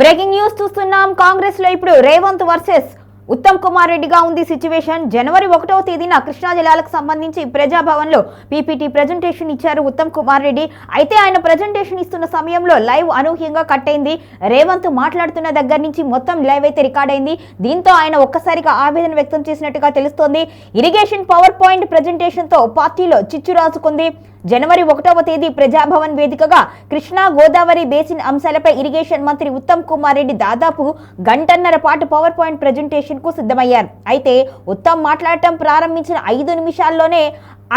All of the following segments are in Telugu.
బ్రేకింగ్ న్యూస్ చూస్తున్నాం. కాంగ్రెస్ లో ఇప్పుడు రేవంత్ వర్సెస్ ఉత్తమ్ కుమార్ రెడ్డిగా ఉంది సిచ్యువేషన్. జనవరి 1వ తేదీన కృష్ణా జిల్లాలకు సంబంధించి ప్రజాభవన్ లో పీపీటీ ప్రెజెంటేషన్ ఇచ్చారు ఉత్తమ్ కుమార్ రెడ్డి. అయితే ఆయన ప్రెజెంటేషన్ ఇస్తున్న సమయంలో లైవ్ అనూహ్యంగా కట్ అయింది. రేవంత్ మాట్లాడుతున్న దగ్గర నుంచి మొత్తం లైవ్ అయితే రికార్డ్ అయింది. దీంతో ఆయన ఒక్కసారిగా ఆవేదన వ్యక్తం చేసినట్టుగా తెలుస్తోంది. ఇరిగేషన్ పవర్ పాయింట్ ప్రెజెంటేషన్ తో పార్టీలో చిచ్చు రాసుకుంది. జనవరి 1వ తేదీ ప్రజాభవన్ వేదికగా కృష్ణా గోదావరి బేసిన్ అంశాలపై ఇరిగేషన్ మంత్రి ఉత్తమ్ కుమార్ రెడ్డి దాదాపు గంటన్నర పాటు పవర్ పాయింట్ ప్రెజెంటేషన్ కు సిద్ధమయ్యారు. అయితే ఉత్తమ్ మాట్లాడటం ప్రారంభించిన 5 నిమిషాల్లోనే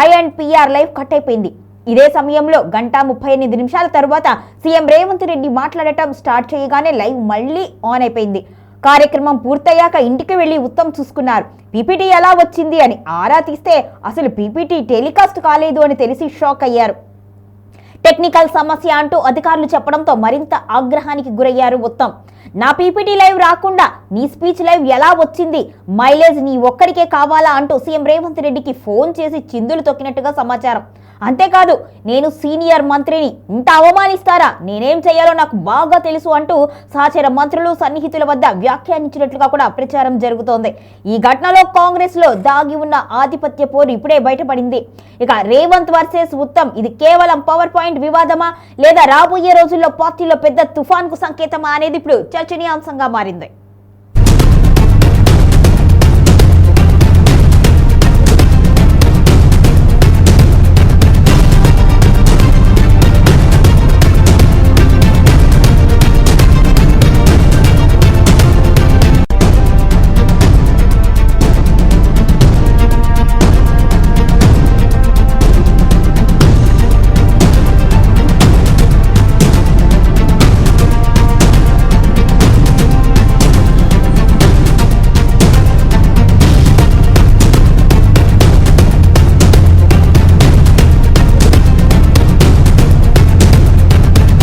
INPR లైవ్ కట్ అయిపోయింది. ఇదే సమయంలో 1:38 తరువాత సీఎం రేవంత్ రెడ్డి మాట్లాడటం స్టార్ట్ చేయగానే లైవ్ మళ్లీ ఆన్ అయిపోయింది. కార్యక్రమం పూర్తయ్యాక ఇంటికి వెళ్లి ఉత్తమ్ చూసుకున్నారు. పీపీటీ ఎలా వచ్చింది అని ఆరా తీస్తే అసలు పీపీటీ టెలికాస్ట్ కాలేదు అని తెలిసి షాక్ అయ్యారు. టెక్నికల్ సమస్య అంటూ అధికారులు చెప్పడంతో మరింత ఆగ్రహానికి గురయ్యారు ఉత్తమ్. నా పీపీటీ లైవ్ రాకుండా నీ స్పీచ్ లైవ్ ఎలా వచ్చింది? మైలేజ్ నీ ఒక్కడికే కావాలా అంటూ సీఎం రేవంత్ రెడ్డికి ఫోన్ చేసి చిందులు తొక్కినట్టుగా సమాచారం. అంతేకాదు, నేను సీనియర్ మంత్రిని, ఇంత అవమానిస్తారా? నేనేం చేయాలో నాకు బాగా తెలుసు అంటూ సహచర మంత్రులు సన్నిహితుల వద్ద వ్యాఖ్యానించినట్లుగా కూడా ప్రచారం జరుగుతోంది. ఈ ఘటనలో కాంగ్రెస్ లో దాగి ఉన్న ఆధిపత్య పోరు ఇప్పుడే బయటపడింది. ఇక రేవంత్ వర్సెస్ ఉత్తమ్, ఇది కేవలం పవర్ పాయింట్ వివాదమా లేదా రాబోయే రోజుల్లో పార్టీలో పెద్ద తుఫాన్ కు సంకేతమా అనేది ఇప్పుడు చర్చనీయాంశంగా మారింది.